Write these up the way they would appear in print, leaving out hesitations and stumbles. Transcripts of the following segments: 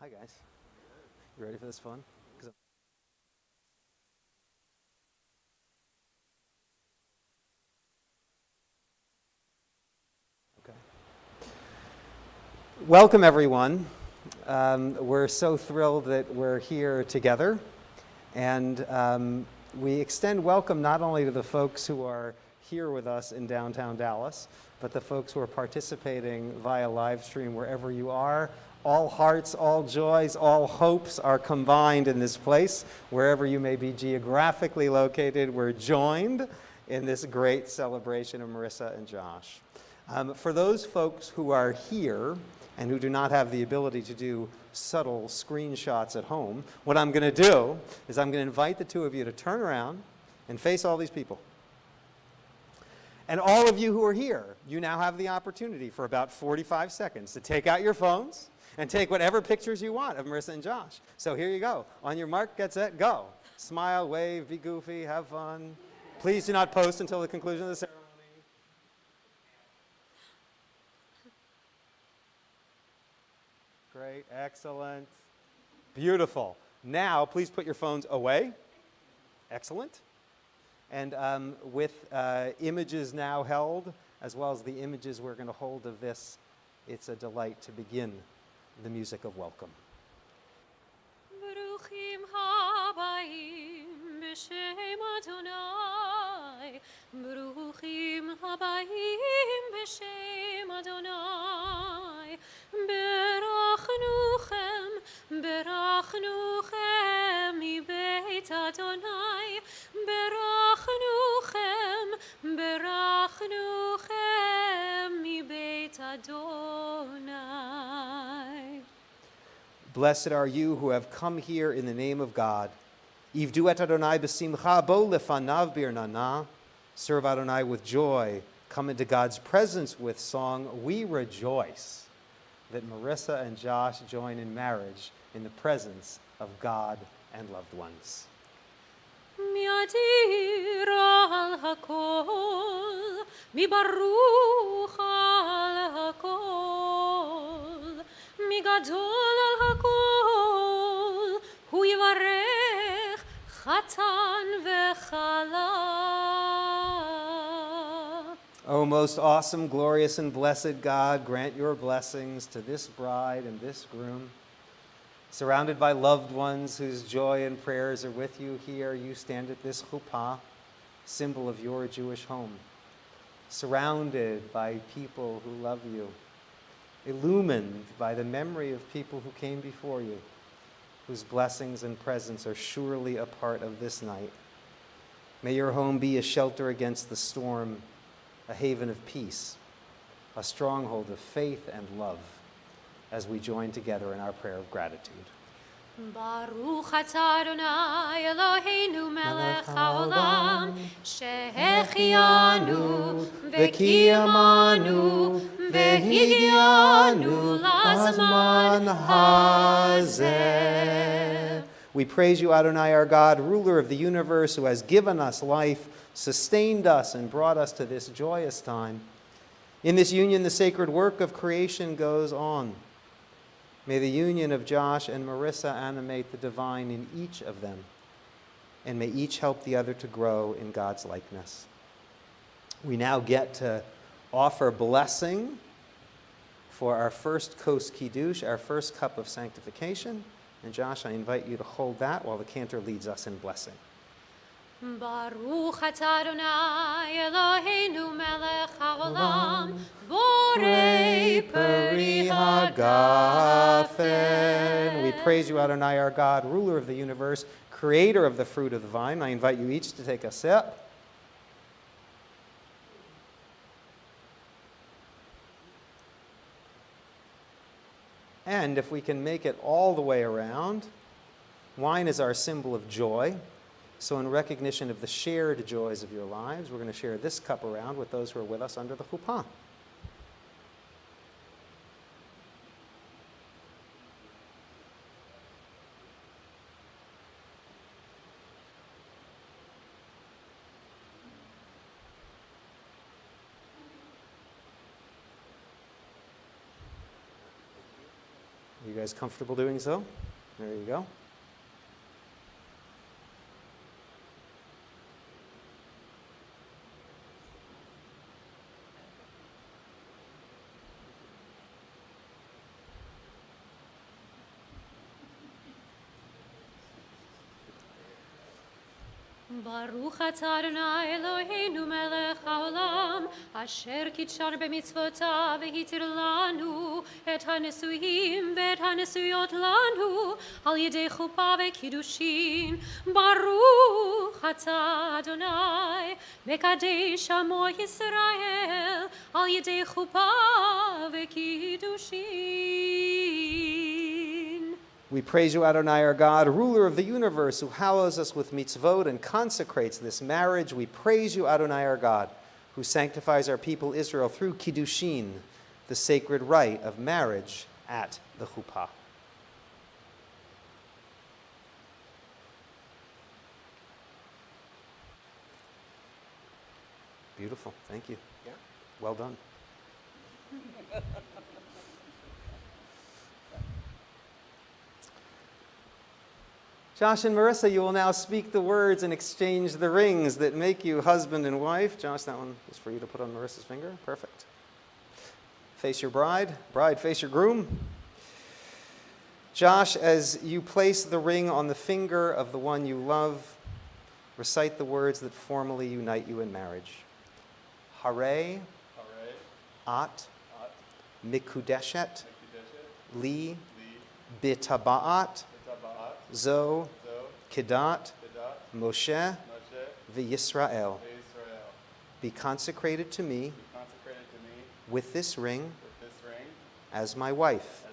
Hi guys. You ready for this fun? Okay. Welcome everyone. We're so thrilled that we're here together, and we extend welcome not only to the folks who are here with us in downtown Dallas, but the folks who are participating via live stream wherever you are. All hearts, all joys, all hopes are combined in this place. Wherever you may be geographically located, we're joined in this great celebration of Marissa and Josh. For those folks who are here and who do not have the ability to do subtle screenshots at home, what I'm going to do is I'm going to invite the two of you to turn around and face all these people. And all of you who are here, you now have the opportunity for about 45 seconds to take out your phones and take whatever pictures you want of Marissa and Josh. So here you go. On your mark, get set, go. Smile, wave, be goofy, have fun. Please do not post until the conclusion of the ceremony. Great, excellent, beautiful. Now, please put your phones away. Excellent. And with images now held, as well as the images we're going to hold of this, it's a delight to begin the music of welcome. Bruchim habayim b'shem Adonai. Bruchim habayim b'shem Adonai. Berachnuchem mi-beit Adonai. Berachnuchem mi-beit Adonai. Blessed are you who have come here in the name of God. Ivdu et Adonai b'simcha bo lefanav birnana. Serve Adonai with joy. Come into God's presence with song. We rejoice that Marissa and Josh join in marriage in the presence of God and loved ones. Mi'adir al hakol, mi-baruch al hakol, mi-gadol al hakol, hu yivarech chatan v'chala. O most awesome, glorious, and blessed God, grant your blessings to this bride and this groom. Surrounded by loved ones whose joy and prayers are with you here, you stand at this chuppah, symbol of your Jewish home. Surrounded by people who love you. Illumined by the memory of people who came before you, whose blessings and presence are surely a part of this night. May your home be a shelter against the storm, a haven of peace, a stronghold of faith and love, as we join together in our prayer of gratitude. Baruch atah Adonai Eloheinu melech haolam, shehechianu v'kiyamanu v'higianu lazman hazeh. We praise you, Adonai, our God, ruler of the universe, who has given us life, sustained us, and brought us to this joyous time. In this union, the sacred work of creation goes on. May the union of Josh and Marissa animate the divine in each of them, and may each help the other to grow in God's likeness. We now get to offer blessing for our first kos kiddush, our first cup of sanctification. And Josh, I invite you to hold that while the cantor leads us in blessing. Baruch atah Adonai Eloheinu melech haolam, borei peri hagafen. We praise you, Adonai, our God, ruler of the universe, creator of the fruit of the vine. I invite you each to take a sip. And if we can make it all the way around, wine is our symbol of joy. So in recognition of the shared joys of your lives, we're going to share this cup around with those who are with us under the chuppah. You guys comfortable doing so? There you go. Baruch atah Adonai Eloheinu melech haolam, asher kitshar b'mitzvotav v'hitir lanu et hanesuim v'et hanesuyot lanu al yedei chuppah v'kiddushin. Baruch atah Adonai mekadesh amo Yisrael al yedei chuppah v'kiddushin. We praise you, Adonai, our God, ruler of the universe, who hallows us with mitzvot and consecrates this marriage. We praise you, Adonai, our God, who sanctifies our people Israel through kiddushin, the sacred rite of marriage at the chuppah. Beautiful. Thank you. Yeah. Well done. Josh and Marissa, you will now speak the words and exchange the rings that make you husband and wife. Josh, that one is for you to put on Marissa's finger. Perfect. Face your bride. Bride, face your groom. Josh, as you place the ring on the finger of the one you love, recite the words that formally unite you in marriage. Hare, at, mikudeshet, li, bitaba'at, zo, kedat, Moshe, v'Yisrael. Be consecrated to me with this ring as my wife,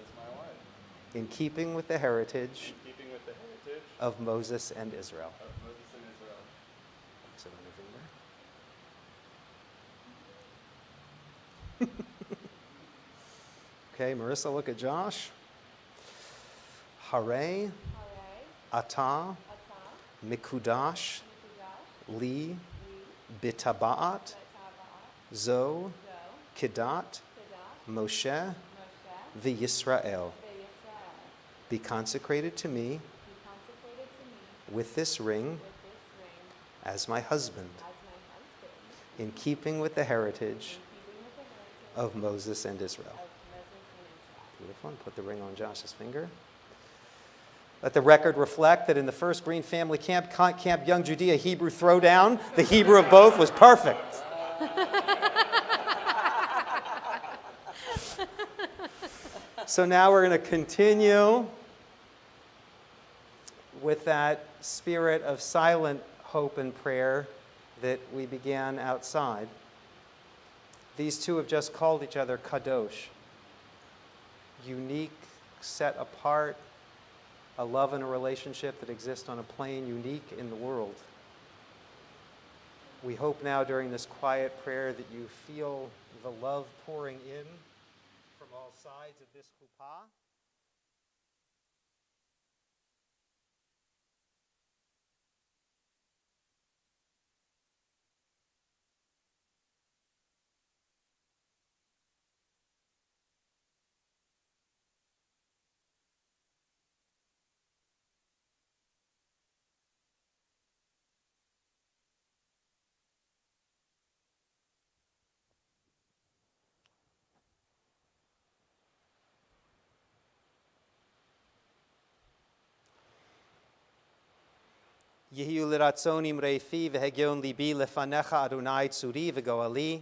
in keeping with the heritage of Moses and Israel. Sit on your finger. Okay, Marissa, look at Josh. Hare, Atah, Mikudash, Li, Bitaba'at, Zo, Kedat, Moshe, v'Yisrael. Be consecrated to me with this ring as my husband, in keeping with the heritage of Moses and Israel. Beautiful. And put the ring on Josh's finger. Let the record reflect that in the first Green Family Camp, Camp Young Judea Hebrew Throwdown, the Hebrew of both was perfect. So now we're going to continue with that spirit of silent hope and prayer that we began outside. These two have just called each other kadosh, unique, set apart, a love and a relationship that exists on a plane unique in the world. We hope now during this quiet prayer that you feel the love pouring in from all sides of this chuppah. Yehiu liratzonim reifi v'hegyon libi lefanecha Adonai tzuri v'goali.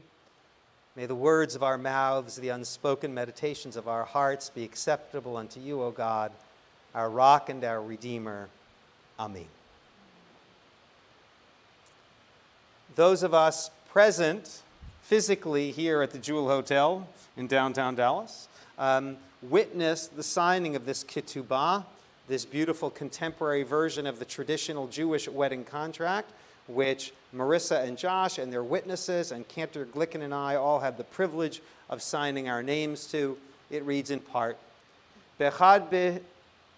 May the words of our mouths, the unspoken meditations of our hearts be acceptable unto you, O God, our rock and our redeemer. Amen. Those of us present physically here at the Joule Hotel in downtown Dallas witnessed the signing of this Ketubah, this beautiful contemporary version of the traditional Jewish wedding contract, which Marissa and Josh and their witnesses and Cantor Glicken and I all had the privilege of signing our names to. It reads in part, Bechad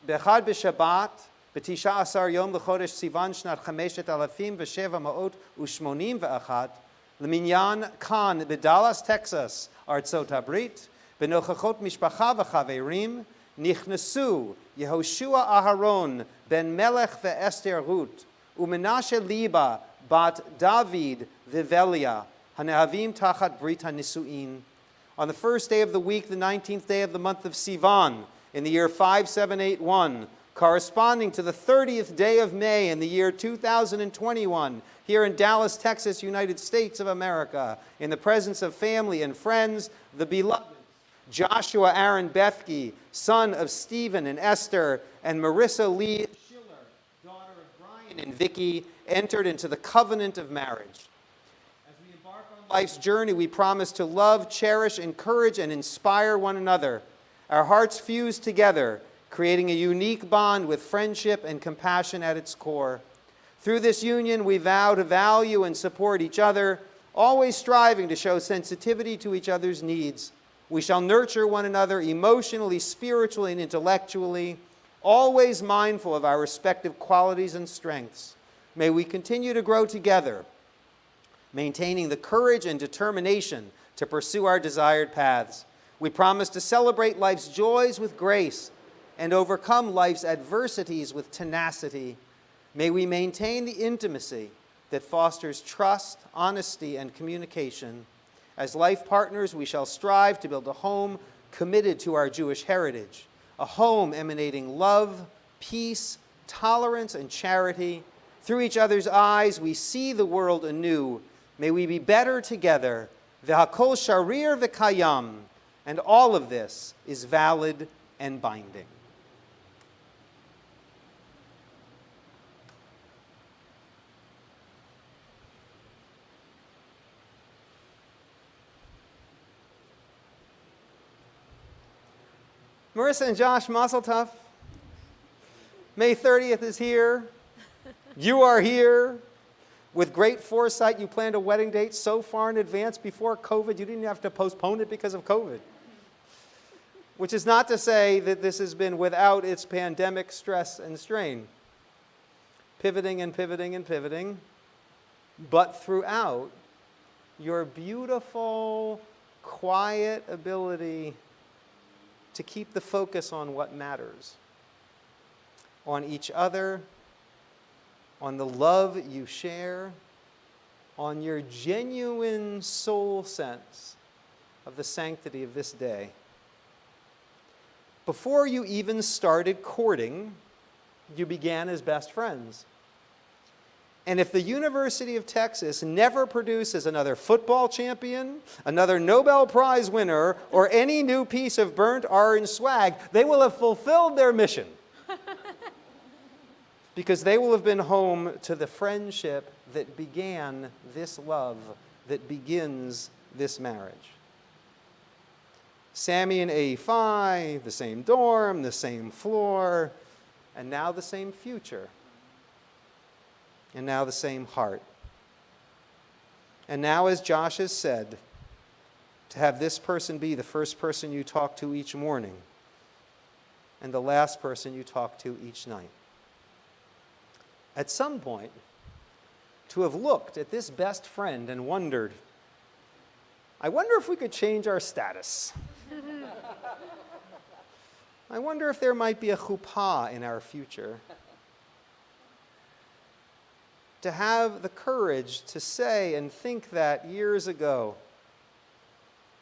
b'Shabbat, b'tisha asar yom l'chodesh Sivan shnat chameshet alafim v'sheva ma'ot u'shmonim v'achat, l'minyan kan b'Dallas, Texas, Artzot Habrit, b'nochachot mishpacha v'chaverim, Nichnasu Yehoshua Aharon ben Melech ve'Esther Ruth u'Menashe Liba bat David v'Velia hanehavim tachat brit hanisuin. On the first day of the week, the 19th day of the month of Sivan, in the year 5781, corresponding to the 30th day of May in the year 2021, here in Dallas, Texas, United States of America, in the presence of family and friends, the beloved Joshua Aaron Bethke, son of Stephen and Esther, and Marissa Lee Schiller, daughter of Brian and Vicky, entered into the covenant of marriage. As we embark on life's journey, we promise to love, cherish, encourage, and inspire one another. Our hearts fuse together, creating a unique bond with friendship and compassion at its core. Through this union, we vow to value and support each other, always striving to show sensitivity to each other's needs. We shall nurture one another emotionally, spiritually, and intellectually, always mindful of our respective qualities and strengths. May we continue to grow together, maintaining the courage and determination to pursue our desired paths. We promise to celebrate life's joys with grace and overcome life's adversities with tenacity. May we maintain the intimacy that fosters trust, honesty, and communication. As life partners, we shall strive to build a home committed to our Jewish heritage, a home emanating love, peace, tolerance, and charity. Through each other's eyes, we see the world anew. May we be better together. V'hakol sharir v'kayam. And all of this is valid and binding. Marissa and Josh, Mazel Tov. May 30th is here. You are here. With great foresight, you planned a wedding date so far in advance before COVID, you didn't have to postpone it because of COVID. Which is not to say that this has been without its pandemic stress and strain. Pivoting and pivoting and pivoting. But throughout, your beautiful, quiet ability to keep the focus on what matters, on each other, on the love you share, on your genuine soul sense of the sanctity of this day. Before you even started courting, you began as best friends. And if the University of Texas never produces another football champion, another Nobel Prize winner, or any new piece of burnt orange swag, they will have fulfilled their mission. Because they will have been home to the friendship that began this love, that begins this marriage. Sammy and A5, the same dorm, the same floor, and now the same future. And now the same heart. And now, as Josh has said, to have this person be the first person you talk to each morning and the last person you talk to each night. At some point, to have looked at this best friend and wondered, I wonder if we could change our status. I wonder if there might be a chuppah in our future. To have the courage to say and think that years ago,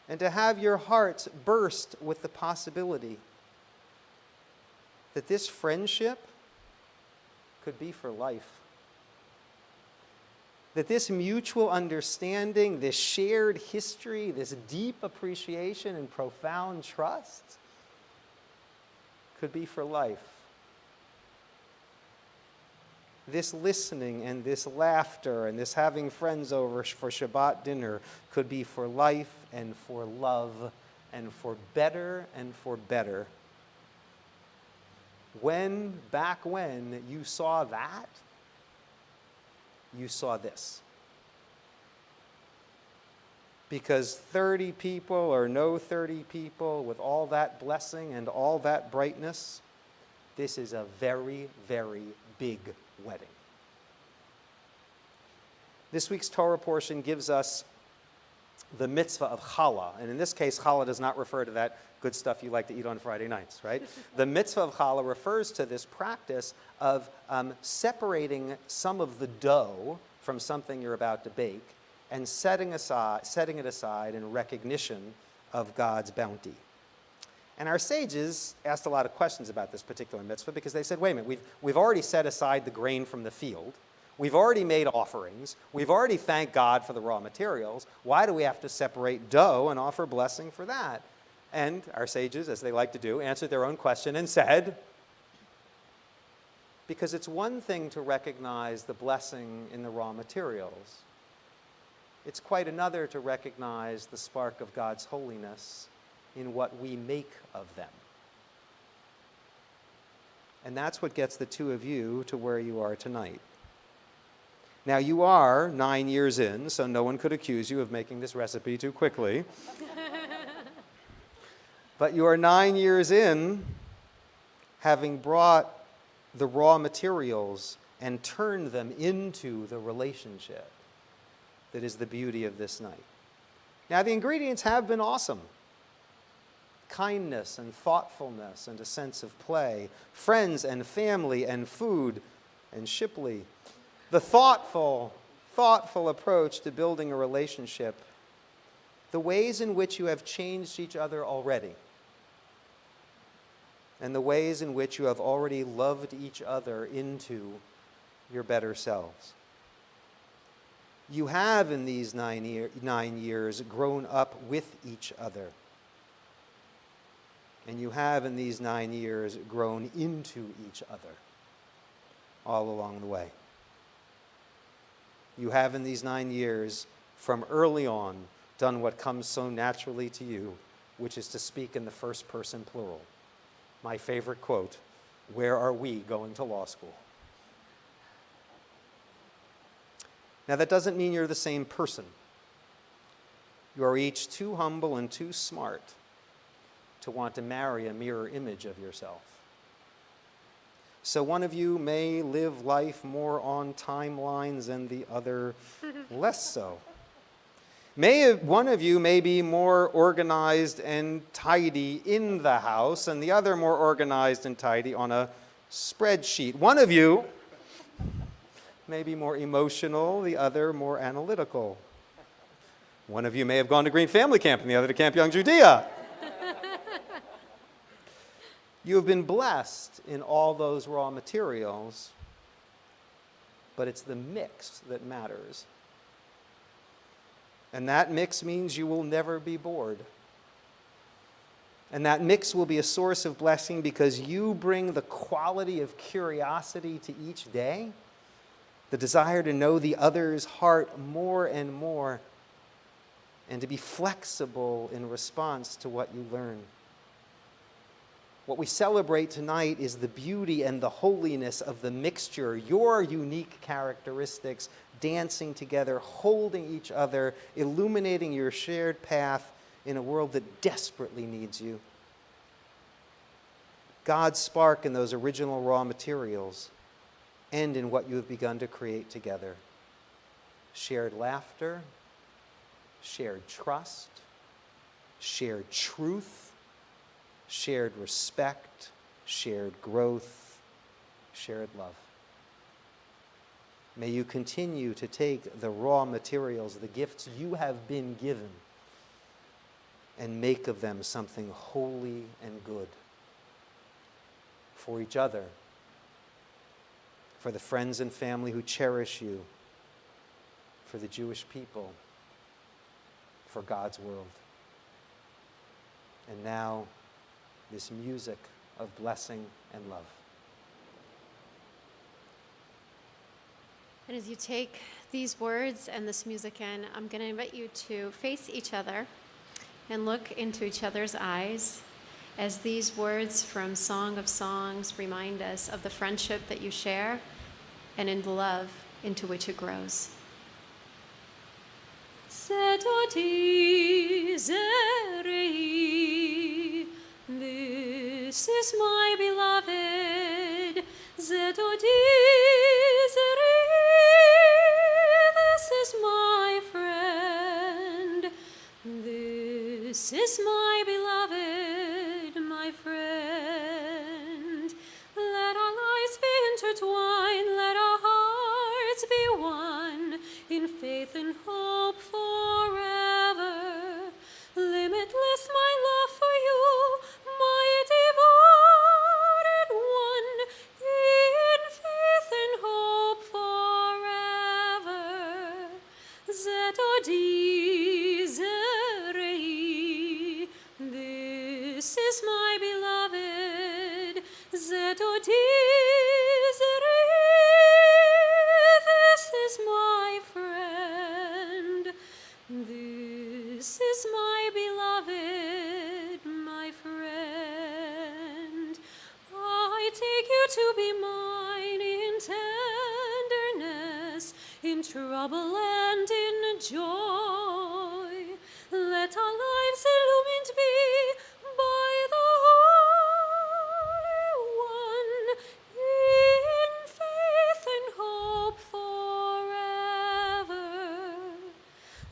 and to have your hearts burst with the possibility that this friendship could be for life. That this mutual understanding, this shared history, this deep appreciation and profound trust could be for life. This listening and this laughter and this having friends over for Shabbat dinner could be for life and for love and for better and for better. Back when you saw that, you saw this. Because 30 people or no 30 people with all that blessing and all that brightness, this is a very, very big wedding. This week's Torah portion gives us the mitzvah of challah. And in this case, challah does not refer to that good stuff you like to eat on Friday nights, right? The mitzvah of challah refers to this practice of separating some of the dough from something you're about to bake and setting it aside in recognition of God's bounty. And our sages asked a lot of questions about this particular mitzvah because they said, wait a minute, we've already set aside the grain from the field. We've already made offerings. We've already thanked God for the raw materials. Why do we have to separate dough and offer blessing for that? And our sages, as they like to do, answered their own question and said, because it's one thing to recognize the blessing in the raw materials. It's quite another to recognize the spark of God's holiness in what we make of them. And that's what gets the two of you to where you are tonight. Now, you are 9 years in, so no one could accuse you of making this recipe too quickly. But you are 9 years in, having brought the raw materials and turned them into the relationship that is the beauty of this night. Now, the ingredients have been awesome. Kindness and thoughtfulness and a sense of play, friends and family and food and Shipley. The thoughtful approach to building a relationship, the ways in which you have changed each other already, and the ways in which you have already loved each other into your better selves. You have, in these 9 years, grown up with each other. And you have, in these 9 years, grown into each other all along the way. You have, in these 9 years, from early on, done what comes so naturally to you, which is to speak in the first person plural. My favorite quote, "Where are we going to law school?" Now, that doesn't mean you're the same person. You are each too humble and too smart to want to marry a mirror image of yourself. So one of you may live life more on timelines and the other less so. One of you may be more organized and tidy in the house and the other more organized and tidy on a spreadsheet. One of you may be more emotional, the other more analytical. One of you may have gone to Green Family Camp and the other to Camp Young Judea. You have been blessed in all those raw materials, but it's the mix that matters. And that mix means you will never be bored. And that mix will be a source of blessing because you bring the quality of curiosity to each day, the desire to know the other's heart more and more, and to be flexible in response to what you learn. What we celebrate tonight is the beauty and the holiness of the mixture, your unique characteristics dancing together, holding each other, illuminating your shared path in a world that desperately needs you. God's spark in those original raw materials and in what you have begun to create together. Shared laughter, shared trust, shared truth, shared respect, shared growth, shared love. May you continue to take the raw materials, the gifts you have been given, and make of them something holy and good for each other, for the friends and family who cherish you, for the Jewish people, for God's world. And now, this music of blessing and love. And as you take these words and this music in, I'm going to invite you to face each other and look into each other's eyes as these words from Song of Songs remind us of the friendship that you share and in the love into which it grows. Setoti zerei, this is my beloved. Zetoti zerei, this is my friend. is my beloved, my friend. Let our lives be intertwined, let our hearts be one, in faith and hope forever. Limitless my love for you, my devoted one, in faith and hope forever. Zetodi Zerei, this is my beloved. Zetodi Zerei, this is my friend. This is my beloved, my friend. I take you to be mine in tenderness, in trouble and in joy. Let our lives illumined be by the Holy One, in faith and hope forever.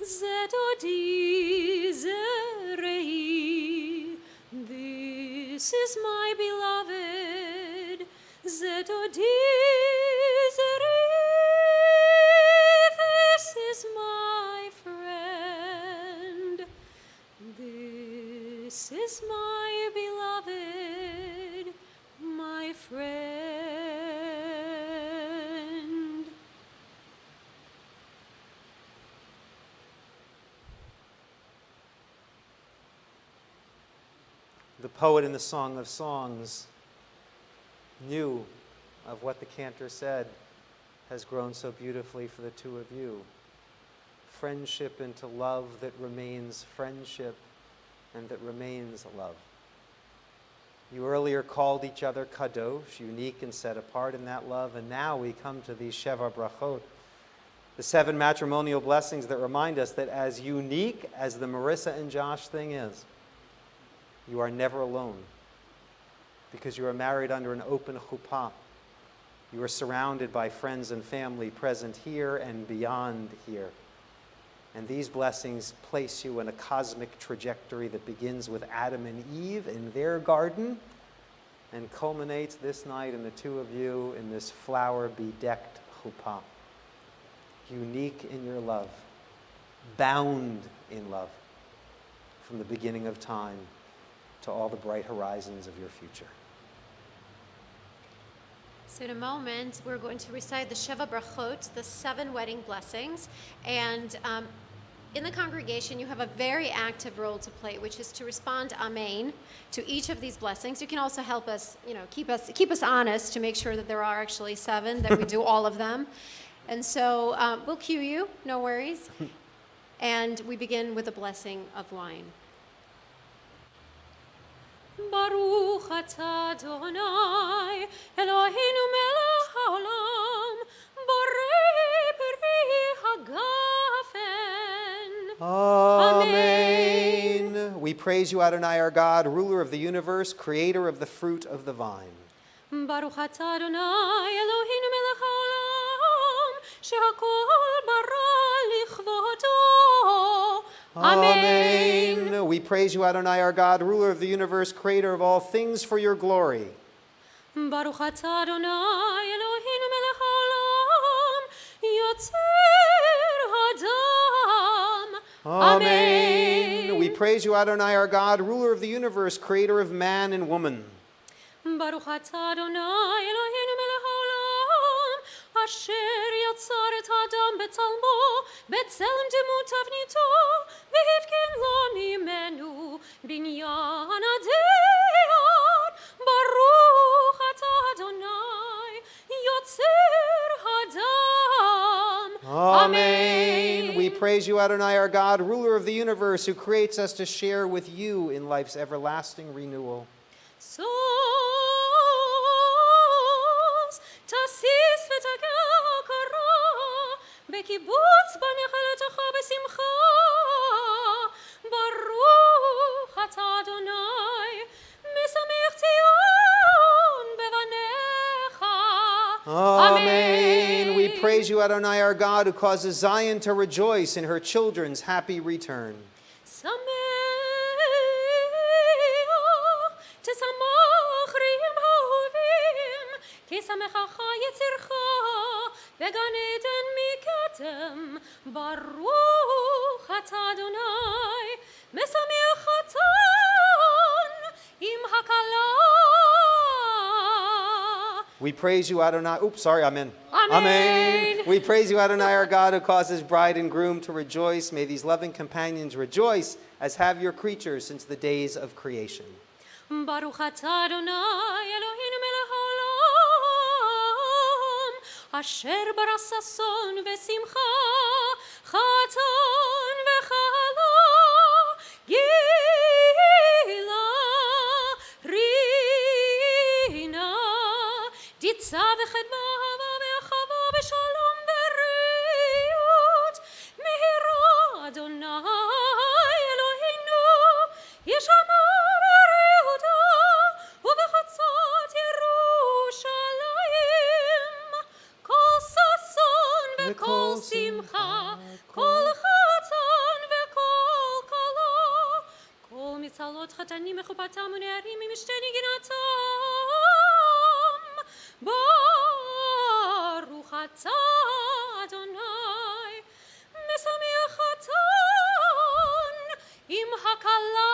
Zetodi Zerei, this is my beloved. Zetodi Zerei, this is my friend. This is my beloved, my friend. The poet in the Song of Songs knew of what the cantor said has grown so beautifully for the two of you. Friendship into love that remains friendship and that remains love. You earlier called each other kadosh, unique and set apart in that love, and now we come to these Sheva brachot, the 7 matrimonial blessings that remind us that as unique as the Marissa and Josh thing is, you are never alone because you are married under an open chuppah. You are surrounded by friends and family present here and beyond here. And these blessings place you in a cosmic trajectory that begins with Adam and Eve in their garden and culminates this night in the two of you in this flower-bedecked chuppah. Unique in your love, bound in love from the beginning of time to all the bright horizons of your future. So in a moment, we're going to recite the Sheva brachot, the 7 wedding blessings. And in the congregation, you have a very active role to play, which is to respond amen to each of these blessings. You can also help us, keep us honest to make sure that there are actually 7, that we do all of them. And so we'll cue you, no worries. And we begin with a blessing of wine. Baruch atah Adonai, Eloheinu melech haolam, borei peri hagafen. Amen. We praise you, Adonai, our God, ruler of the universe, creator of the fruit of the vine. Baruch atah Adonai, Eloheinu melech haolam, shehakol bara lichvodo. Amen. We praise you, Adonai, our God, ruler of the universe, creator of all things for your glory. Baruch atah Adonai, Eloheinu melech haolam, yotzer hadam. Amen. We praise you, Adonai, our God, ruler of the universe, creator of man and woman. Baruch atah Adonai, Eloheinu melech haolam, asher yatzar et hadam betzalmo, betzelem demut tavnito, v'hitkin lo mimenu binyan adiyot. Baruch atah Adonai, yotzer hadam. Amen. We praise you, Adonai, our God, ruler of the universe, who creates us to share with you in life's everlasting renewal. Sos tasis v'tagel kara, bekibutz banechaletecha b'simcha. Baruch atah Adonai, mesamech Tzion bevanecha. Amen. We praise you, Adonai, our God, who causes Zion to rejoice in her children's happy return. Samech משמחך יצירך בגן עדן מקדם ברוך אתה אדוני משמח חתן עם הכלה. We praise you, Adonai. Oops, sorry, amen. Amen. We praise you, Adonai, our God, who causes bride and groom to rejoice. May these loving companions rejoice, as have your creatures since the days of creation. ברוך אתה אדוני אלוהינו מלך העולם אשר ברא ששון ושמחה חתן וכלה גילה רינה דיצה וחדווה אהבה ואחווה בשלום ובריאות מהרה אדוני אלוהינו ישמע כל שמחה, כל חתן וכל כלה, כל מצלות חתנים מחופתם ונערים ממשתה נגינתם. ברוך אתה אדוני, משמח חתן עם הכלה.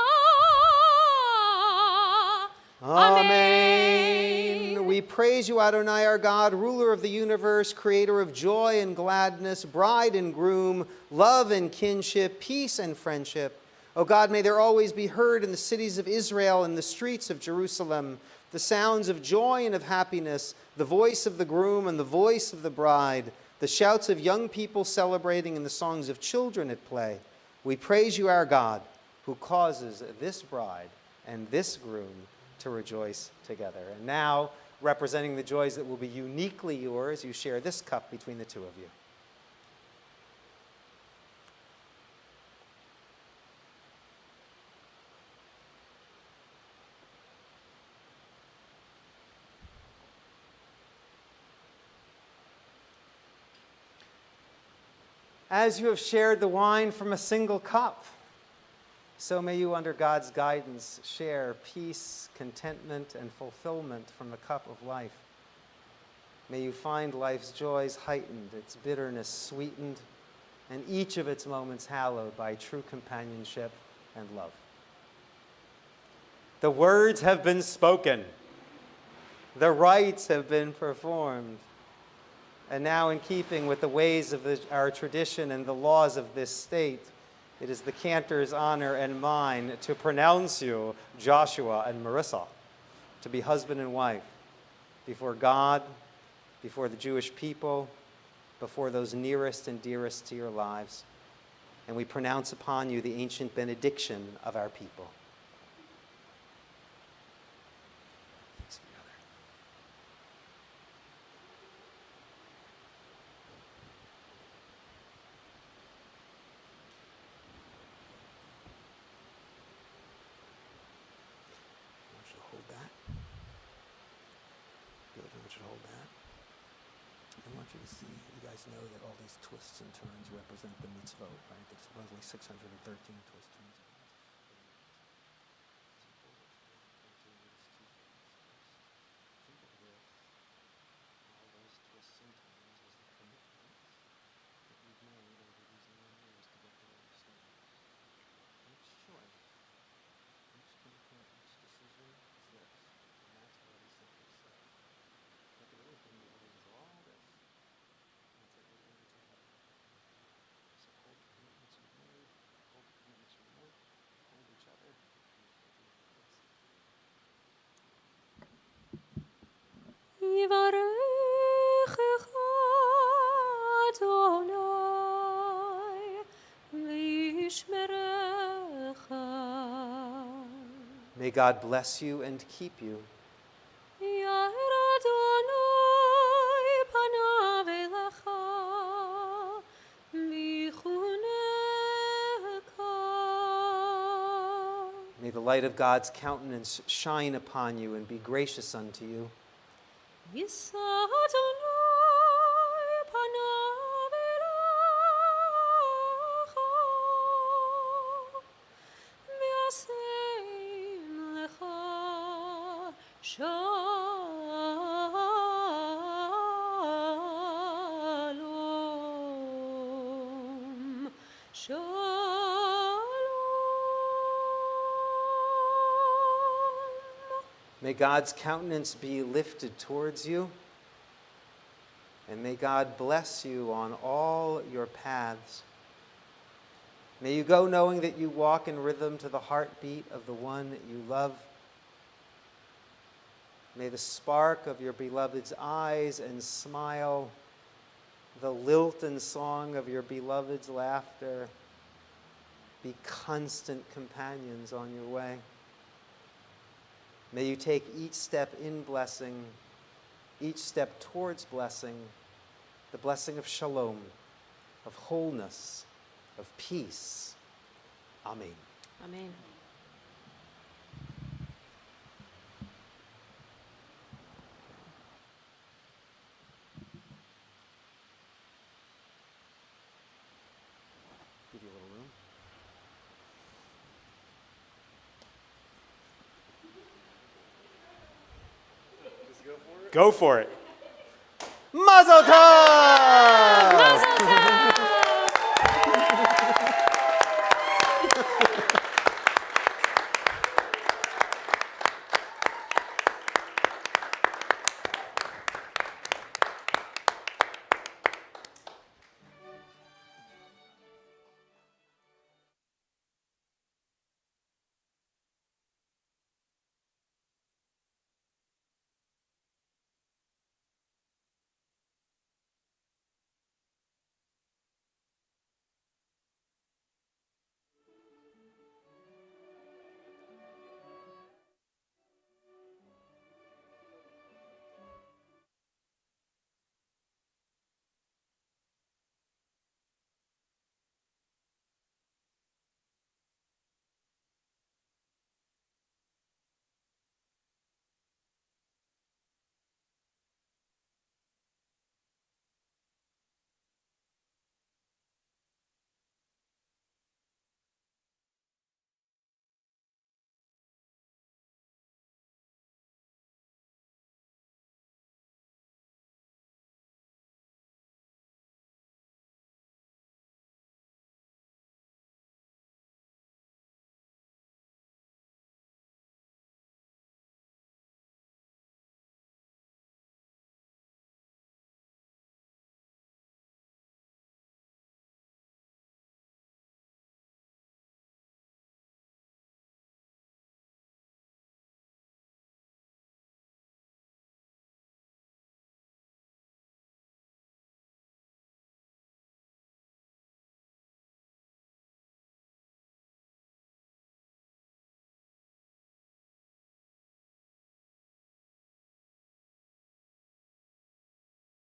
Amen. We praise you, Adonai, our God, ruler of the universe, creator of joy and gladness, bride and groom, love and kinship, peace and friendship. O God, may there always be heard in the cities of Israel and the streets of Jerusalem the sounds of joy and of happiness, the voice of the groom and the voice of the bride, the shouts of young people celebrating and the songs of children at play. We praise you, our God, who causes this bride and this groom to rejoice together. And now, representing the joys that will be uniquely yours, you share this cup between the two of you. As you have shared the wine from a single cup, so may you, under God's guidance, share peace, contentment, and fulfillment from the cup of life. May you find life's joys heightened, its bitterness sweetened, and each of its moments hallowed by true companionship and love. The words have been spoken. The rites have been performed. And now, in keeping with the ways of our tradition and the laws of this state, it is the cantor's honor and mine to pronounce you, Joshua and Marissa, to be husband and wife before God, before the Jewish people, before those nearest and dearest to your lives. And we pronounce upon you the ancient benediction of our people. Know that all these twists and turns represent the mitzvot, right? There's supposedly 613 twists and turns. All those twists and turns is the commitment that we've made over these many years to get to understand. Each choice, each commitment, each decision is this. And that's what he simply said. But the really thing that is all this. יברכך אדוני וישמרך. May God bless you and keep you. יאר אדוני פניו אליך ויחונך. May the light of God's countenance shine upon you and be gracious unto you. יישא אדוני פניו אליך וישם לך שלום. May God's countenance be lifted towards you, and may God bless you on all your paths. May you go knowing that you walk in rhythm to the heartbeat of the one that you love. May the spark of your beloved's eyes and smile, the lilt and song of your beloved's laughter, be constant companions on your way. May you take each step in blessing, each step towards blessing, the blessing of shalom, of wholeness, of peace. Amen. Amen. Give you a little room. Go for it. Mazel tov!